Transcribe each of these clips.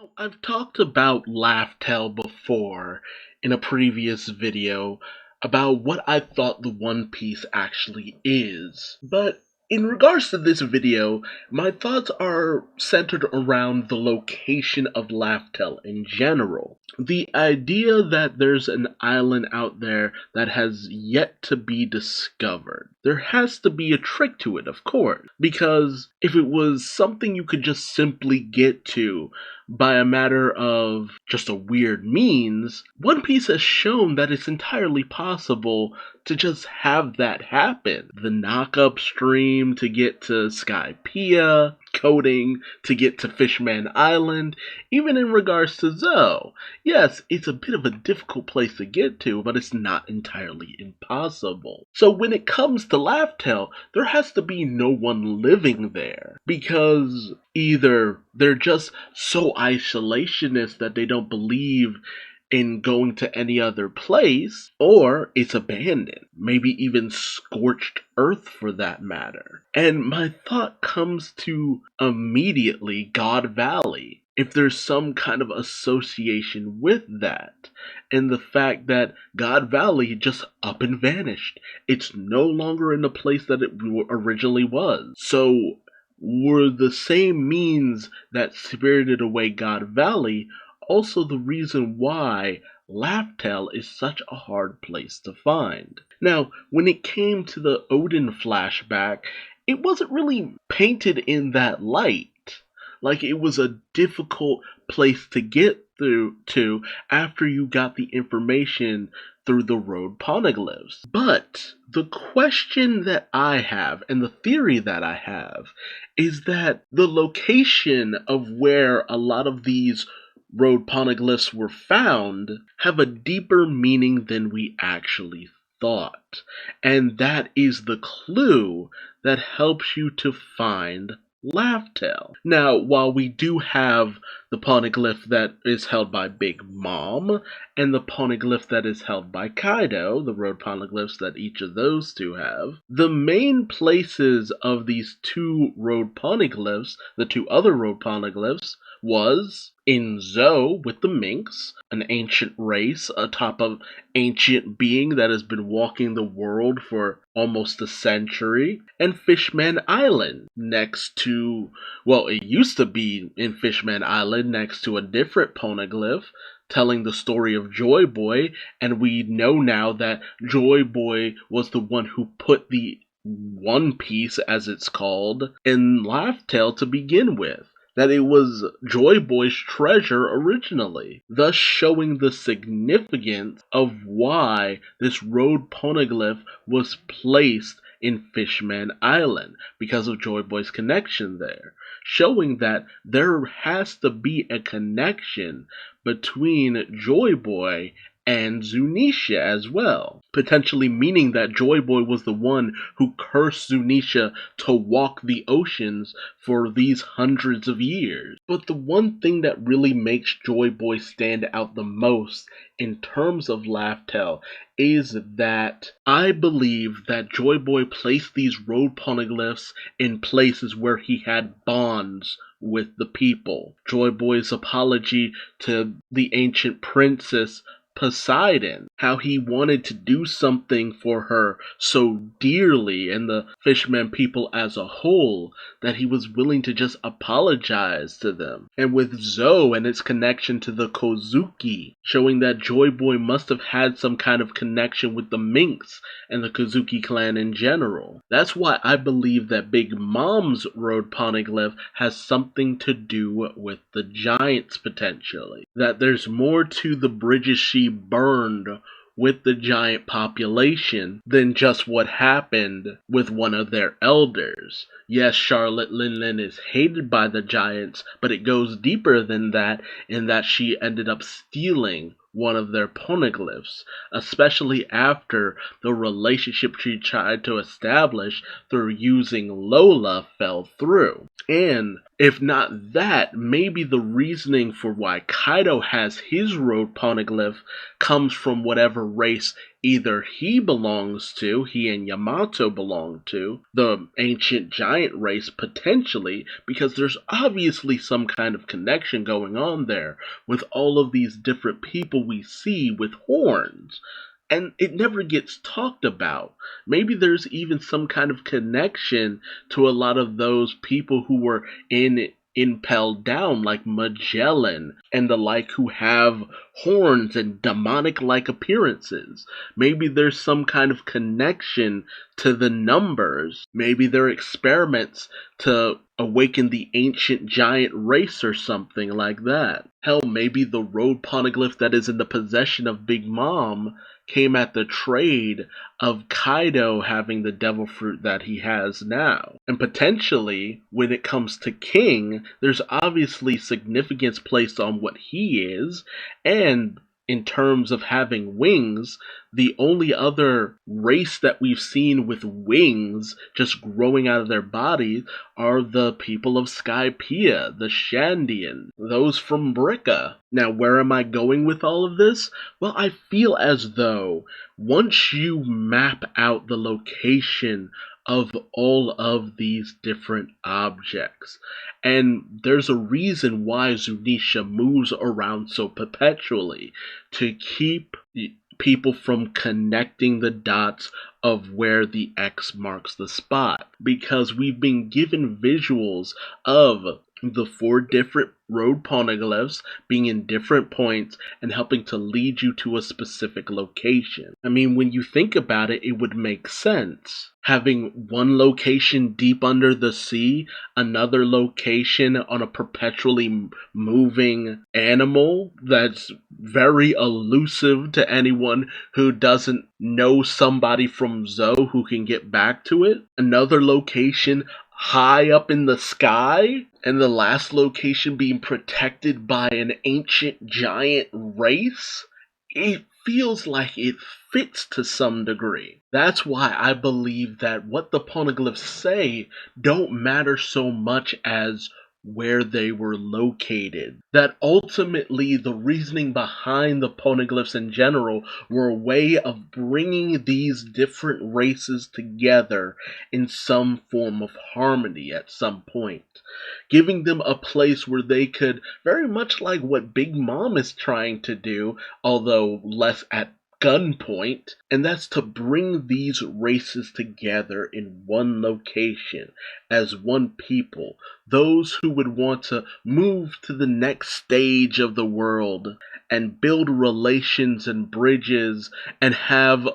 Now, I've talked about Raftel before in a previous video about what I thought the One Piece actually is, but in regards to this video, my thoughts are centered around the location of Raftel in general. The idea that there's an island out there that has yet to be discovered. There has to be a trick to it, of course, because if it was something you could just simply get to by a matter of just a weird means, One Piece has shown that it's entirely possible to just have that happen. The knock-up stream to get to Skypiea, coding to get to Fishman Island, even in regards to Zoe. Yes, it's a bit of a difficult place to get to, but it's not entirely impossible. So when it comes to Raftel, there has to be no one living there, because either they're just so isolationist that they don't believe in going to any other place, or it's abandoned, maybe even scorched earth for that matter. And my thought comes to immediately God Valley, if there's some kind of association with that, and the fact that God Valley just up and vanished. It's no longer in the place that it originally was. So were the same means that spirited away God Valley also the reason why Raftel is such a hard place to find? Now, when it came to the Odin flashback, it wasn't really painted in that light. Like it was a difficult place to get through to after you got the information through the road poneglyphs. But the question that I have, and the theory that I have, is that the location of where a lot of these road poneglyphs were found have a deeper meaning than we actually thought. And that is the clue that helps you to find Raftel. Now, while we do have the poneglyph that is held by Big Mom, and the poneglyph that is held by Kaido, the road poneglyphs that each of those two have, the main places of these two road poneglyphs, the two other road poneglyphs, was in Zoe with the Minks, an ancient race atop of ancient being that has been walking the world for almost a century, and Fishman Island next to, well, it used to be in Fishman Island next to a different poneglyph telling the story of Joy Boy, and we know now that Joy Boy was the one who put the One Piece, as it's called, in Raftel to begin with. That it was Joy Boy's treasure originally, thus showing the significance of why this road poneglyph was placed in Fishman Island, because of Joy Boy's connection there, showing that there has to be a connection between Joy Boy and Zunisha as well, potentially meaning that Joy Boy was the one who cursed Zunisha to walk the oceans for these hundreds of years. But the one thing that really makes Joy Boy stand out the most in terms of Raftel is that I believe that Joy Boy placed these road poneglyphs in places where he had bonds with the people. Joy Boy's apology to the ancient princess Poseidon, how he wanted to do something for her so dearly, and the Fishman people as a whole, that he was willing to just apologize to them. And with Zoe and its connection to the Kozuki, showing that Joy Boy must have had some kind of connection with the Minks and the Kozuki clan in general. That's why I believe that Big Mom's road poneglyph has something to do with the giants potentially. That there's more to the bridges she burned with the giant population than just what happened with one of their elders. Yes, Charlotte Linlin is hated by the giants, but it goes deeper than that, in that she ended up stealing one of their poneglyphs, especially after the relationship she tried to establish through using Lola fell through. And if not that, maybe the reasoning for why Kaido has his road poneglyph comes from whatever race either he belongs to, he and Yamato belong to, the ancient giant race potentially, because there's obviously some kind of connection going on there with all of these different people we see with horns. And it never gets talked about. Maybe there's even some kind of connection to a lot of those people who were impelled down, like Magellan and the like, who have horns and demonic like appearances. Maybe there's some kind of connection to the numbers. Maybe they're experiments to awaken the ancient giant race or something like that. Hell, maybe the road poneglyph that is in the possession of Big Mom came at the trade of Kaido having the devil fruit that he has now. And potentially, when it comes to King, there's obviously significance placed on what he is, and in terms of having wings, the only other race that we've seen with wings just growing out of their bodies are the people of Skypiea, the Shandian, those from Bricka. Now, where am I going with all of this? Well, I feel as though once you map out the location of all of these different objects, and there's a reason why Zunisha moves around so perpetually, to keep people from connecting the dots of where the X marks the spot, because we've been given visuals of the 4 different road poneglyphs being in different points and helping to lead you to a specific location. I mean, when you think about it, it would make sense. Having one location deep under the sea, another location on a perpetually moving animal that's very elusive to anyone who doesn't know somebody from Zoe who can get back to it. Another location high up in the sky, and the last location being protected by an ancient giant race. It feels like it fits to some degree. That's why I believe that what the poneglyphs say don't matter so much as where they were located. That ultimately the reasoning behind the poneglyphs in general were a way of bringing these different races together in some form of harmony at some point. Giving them a place where they could, very much like what Big Mom is trying to do, although less at gunpoint, and that's to bring these races together in one location as one people, those who would want to move to the next stage of the world and build relations and bridges and have,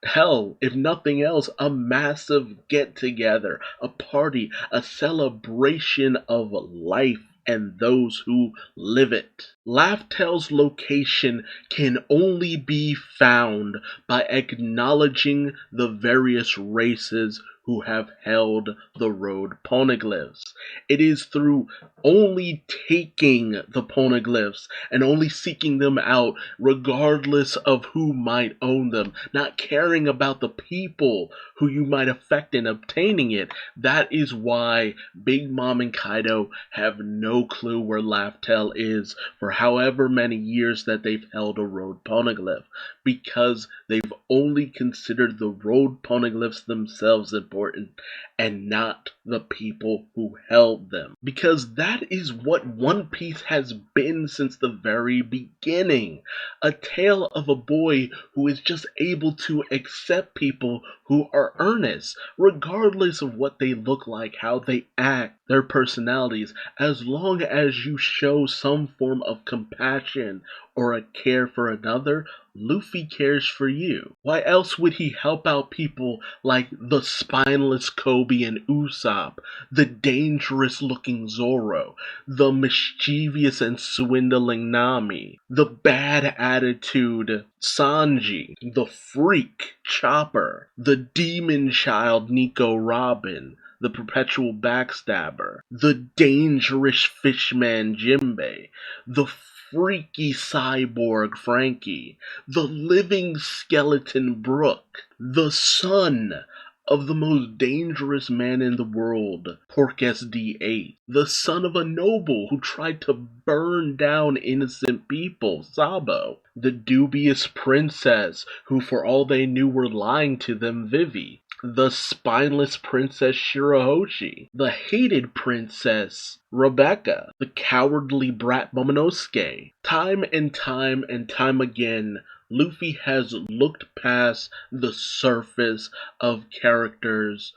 hell, if nothing else, a massive get-together, a party, a celebration of life and those who live it. Raftel's location can only be found by acknowledging the various races who have held the road poneglyphs. It is through only taking the poneglyphs and only seeking them out regardless of who might own them, not caring about the people who you might affect in obtaining it. That is why Big Mom and Kaido have no clue where Raftel is for however many years that they've held a road poneglyph, because they've only considered the road poneglyphs themselves important and not the people who held them. Because that is what One Piece has been since the very beginning. A tale of a boy who is just able to accept people who are earnest, regardless of what they look like, how they act, their personalities, as long as you show some form of compassion or a care for another. Luffy cares for you. Why else would he help out people like the spineless Kobe and Usopp, the dangerous looking Zoro, the mischievous and swindling Nami, the bad attitude Sanji, the freak Chopper, the demon child Nico Robin, the perpetual backstabber, the dangerous fishman Jinbei, the freaky cyborg Frankie, the living skeleton Brook, the son of the most dangerous man in the world, Porcus-D8, the son of a noble who tried to burn down innocent people, Sabo, the dubious princess who for all they knew were lying to them, Vivi, the spineless princess Shirahoshi, the hated princess Rebecca, the cowardly brat Momonosuke. Time and time again, Luffy has looked past the surface of characters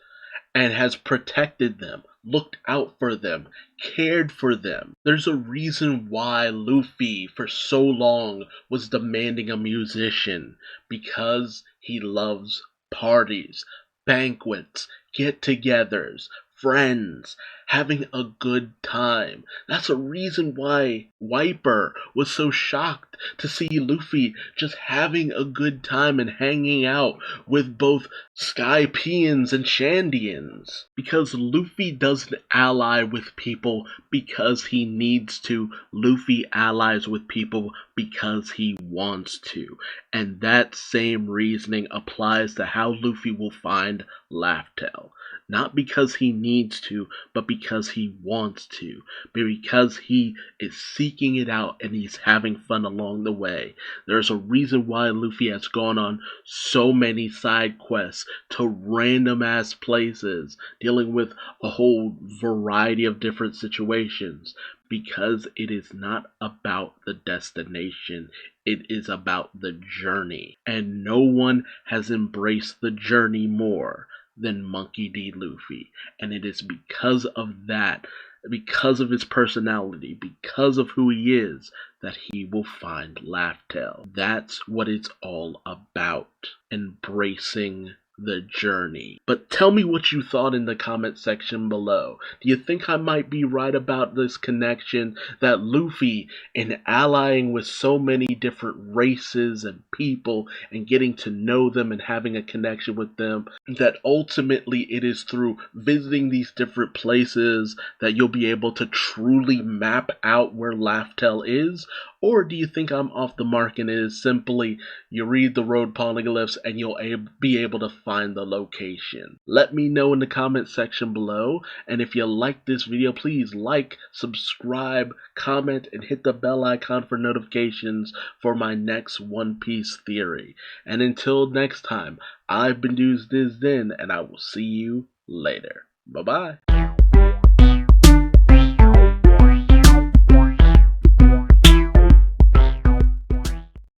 and has protected them, looked out for them, cared for them. There's a reason why Luffy for so long was demanding a musician, because he loves parties, banquets, get-togethers, friends, having a good time. That's a reason why Wiper was so shocked to see Luffy just having a good time and hanging out with both Skypians and Shandians. Because Luffy doesn't ally with people because he needs to. Luffy allies with people because he wants to. And that same reasoning applies to how Luffy will find Raftel. Not because he needs to, but because he wants to. Because he is seeking it out and he's having fun along the way. There's a reason why Luffy has gone on so many side quests to random ass places, dealing with a whole variety of different situations. Because it is not about the destination, it is about the journey. And no one has embraced the journey more than Monkey D. Luffy. And it is because of that, because of his personality, because of who he is, that he will find Raftel. That's what it's all about. Embracing the journey. But tell me what you thought in the comment section below. Do you think I might be right about this connection that Luffy, in allying with so many different races and people and getting to know them and having a connection with them, that ultimately it is through visiting these different places that you'll be able to truly map out where Raftel is? Or do you think I'm off the mark and it is simply you read the road poneglyphs and you'll be able to find the location? Let me know in the comment section below, and if you like this video, please like, subscribe, comment, and hit the bell icon for notifications for my next One Piece theory. And until next time, I've been Duuz-Diz-Din, and I will see you later. Bye-bye.